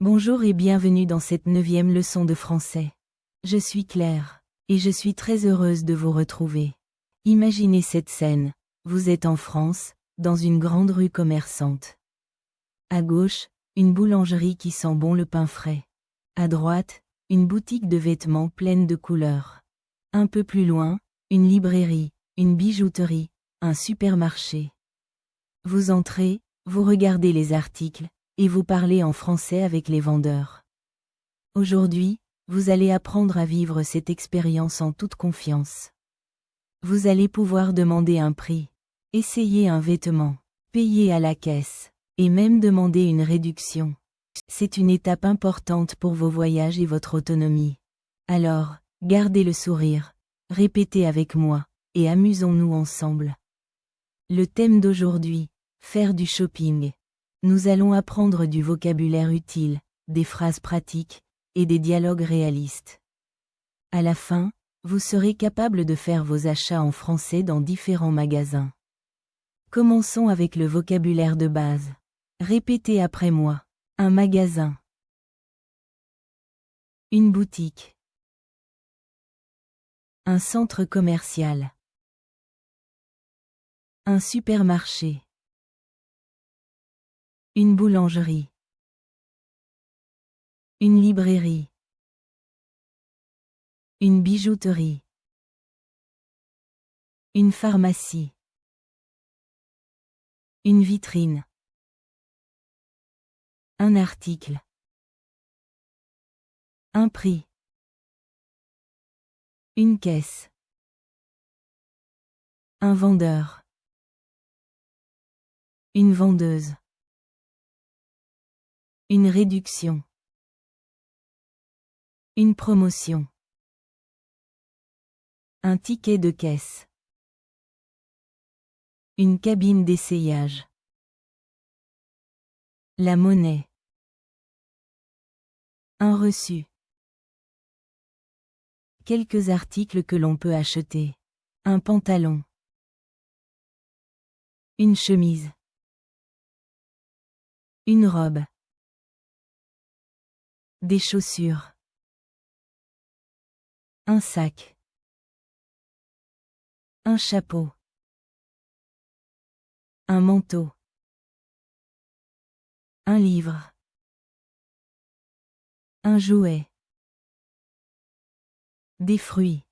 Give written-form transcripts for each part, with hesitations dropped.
Bonjour et bienvenue dans cette 9e leçon de français. Je suis Claire, et je suis très heureuse de vous retrouver. Imaginez cette scène, vous êtes en France, dans une grande rue commerçante. À gauche, une boulangerie qui sent bon le pain frais. À droite, une boutique de vêtements pleine de couleurs. Un peu plus loin, une librairie, une bijouterie, un supermarché. Vous entrez, vous regardez les articles, et vous parlez en français avec les vendeurs. Aujourd'hui, vous allez apprendre à vivre cette expérience en toute confiance. Vous allez pouvoir demander un prix, essayer un vêtement, payer à la caisse, et même demander une réduction. C'est une étape importante pour vos voyages et votre autonomie. Alors, gardez le sourire, répétez avec moi, et amusons-nous ensemble. Le thème d'aujourd'hui, faire du shopping. Nous allons apprendre du vocabulaire utile, des phrases pratiques, et des dialogues réalistes. À la fin, vous serez capable de faire vos achats en français dans différents magasins. Commençons avec le vocabulaire de base. Répétez après moi. Un magasin. Une boutique. Un centre commercial. Un supermarché. Une boulangerie. Une librairie. Une bijouterie. Une pharmacie. Une vitrine. Un article. Un prix. Une caisse. Un vendeur. Une vendeuse. Une réduction. Une promotion. Un ticket de caisse. Une cabine d'essayage. La monnaie. Un reçu. Quelques articles que l'on peut acheter. Un pantalon. Une chemise. Une robe. Des chaussures. Un sac. Un chapeau. Un manteau. Un livre. Un jouet. Des fruits.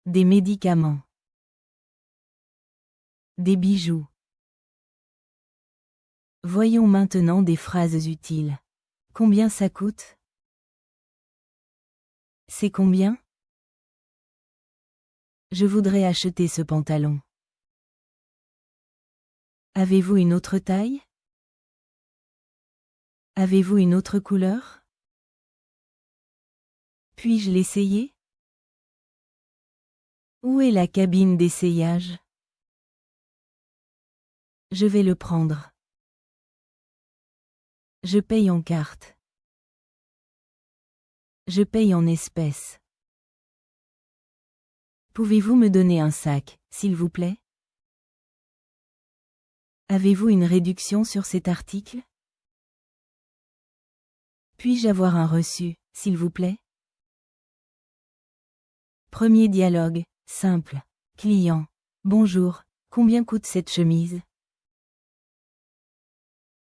Des médicaments. Des bijoux. Voyons maintenant des phrases utiles. Combien ça coûte? C'est combien? Je voudrais acheter ce pantalon. Avez-vous une autre taille? Avez-vous une autre couleur? Puis-je l'essayer? Où est la cabine d'essayage? Je vais le prendre. Je paye en carte. Je paye en espèces. Pouvez-vous me donner un sac, s'il vous plaît? Avez-vous une réduction sur cet article? Puis-je avoir un reçu, s'il vous plaît? Premier dialogue, simple. Client. Bonjour, combien coûte cette chemise?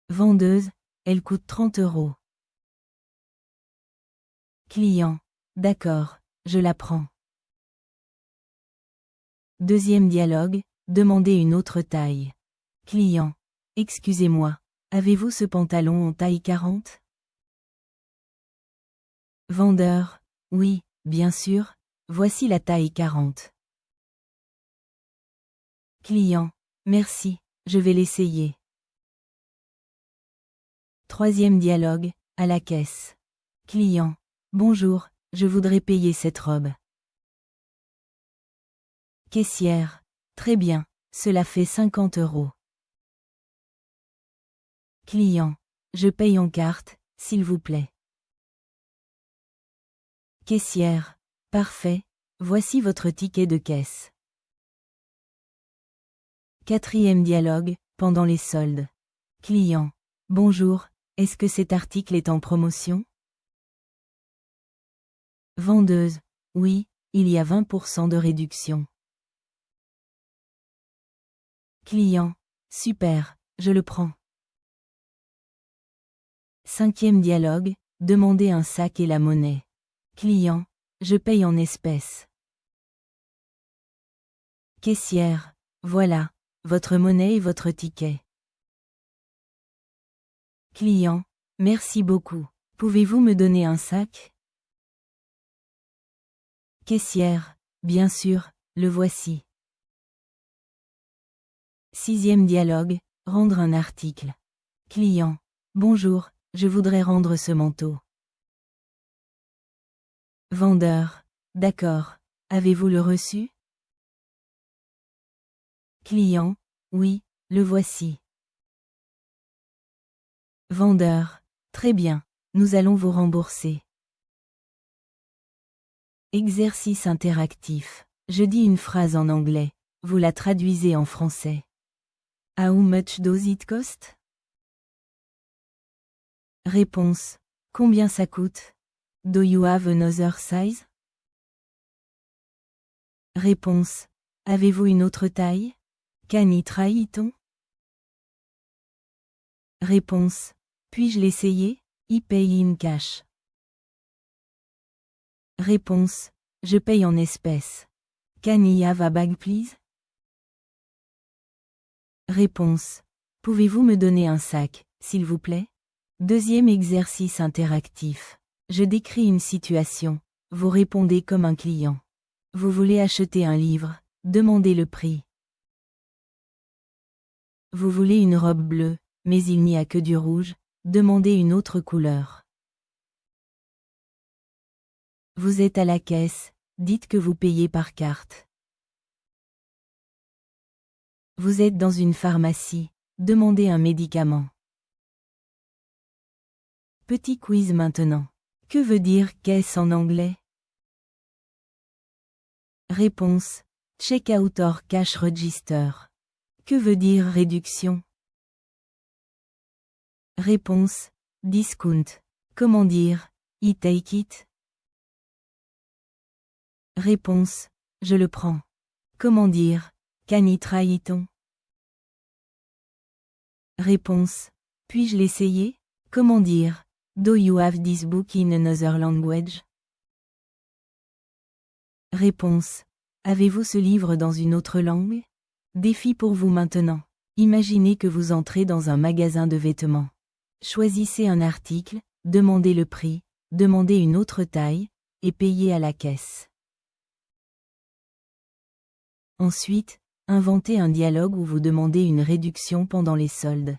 Vendeuse, elle coûte 30 €. Client. D'accord, je la prends. Deuxième dialogue, demandez une autre taille. Client. Excusez-moi, avez-vous ce pantalon en taille 40? Vendeur. Oui, bien sûr, voici la taille 40. Client. Merci, je vais l'essayer. Troisième dialogue, à la caisse. Client. Bonjour, je voudrais payer cette robe. Caissière. Très bien, cela fait 50 €. Client. Je paye en carte, s'il vous plaît. Caissière. Parfait, voici votre ticket de caisse. Quatrième dialogue, pendant les soldes. Client. Bonjour, Est-ce que cet article est en promotion? Vendeuse. Oui, il y a 20% de réduction. Client. Super, je le prends. 5e dialogue, demandez un sac et la monnaie. Client. Je paye en espèces. Caissière. Voilà, votre monnaie et votre ticket. Client. Merci beaucoup. Pouvez-vous me donner un sac? Caissière. Bien sûr, le voici. 6e dialogue, rendre un article. Client. Bonjour, je voudrais rendre ce manteau. Vendeur. D'accord. Avez-vous le reçu? Client. Oui, le voici. Vendeur. Très bien, nous allons vous rembourser. Exercice interactif. Je dis une phrase en anglais, vous la traduisez en français. How much does it cost? Réponse. Combien ça coûte? Do you have another size? Réponse. Avez-vous une autre taille? Can I try it on? Réponse. Puis-je l'essayer? I pay in cash. Réponse. Je paye en espèces. Can I have a bag please? Réponse. Pouvez-vous me donner un sac, s'il vous plaît? 2e exercice interactif. Je décris une situation. Vous répondez comme un client. Vous voulez acheter un livre, demandez le prix. Vous voulez une robe bleue, mais il n'y a que du rouge, demandez une autre couleur. Vous êtes à la caisse, dites que vous payez par carte. Vous êtes dans une pharmacie, demandez un médicament. Petit quiz maintenant. Que veut dire caisse en anglais? Réponse. Checkout or cash register. Que veut dire réduction? Réponse. Discount. Comment dire? I take it. Réponse. Je le prends. Comment dire? Can I try it on? Réponse. Puis-je l'essayer? Comment dire? Do you have this book in another language? Réponse. Avez-vous ce livre dans une autre langue? Défi pour vous maintenant. Imaginez que vous entrez dans un magasin de vêtements. Choisissez un article, demandez le prix, demandez une autre taille, et payez à la caisse. Ensuite, inventez un dialogue où vous demandez une réduction pendant les soldes.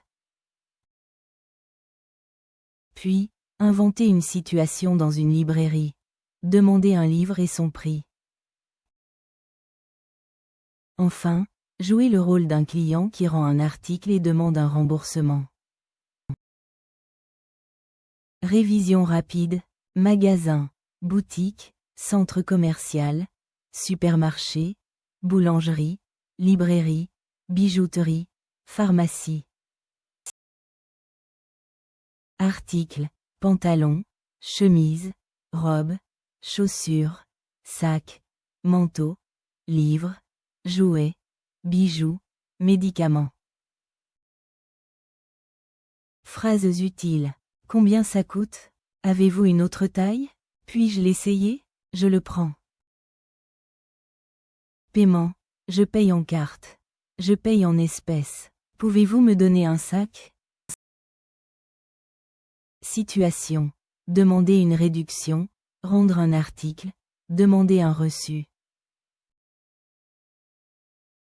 Puis, inventez une situation dans une librairie. Demandez un livre et son prix. Enfin, jouez le rôle d'un client qui rend un article et demande un remboursement. Révision rapide. Magasin, boutique, centre commercial, supermarché, boulangerie, librairie, bijouterie, pharmacie. Articles, pantalon, chemise, robe, chaussures, sac, manteau, livre, jouets, bijoux, médicaments. Phrases utiles. Combien ça coûte? Avez-vous une autre taille? Puis-je l'essayer? Je le prends. Paiement. Je paye en carte. Je paye en espèces. Pouvez-vous me donner un sac? Situation. Demander une réduction, rendre un article, demander un reçu.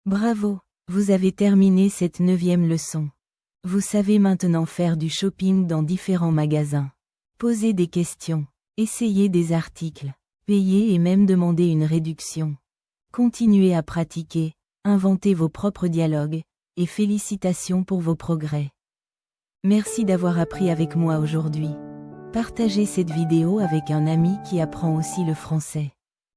Bravo, vous avez terminé cette 9e leçon. Vous savez maintenant faire du shopping dans différents magasins. Posez des questions, essayez des articles, payez et même demander une réduction. Continuez à pratiquer, inventez vos propres dialogues, et félicitations pour vos progrès. Merci d'avoir appris avec moi aujourd'hui. Partagez cette vidéo avec un ami qui apprend aussi le français.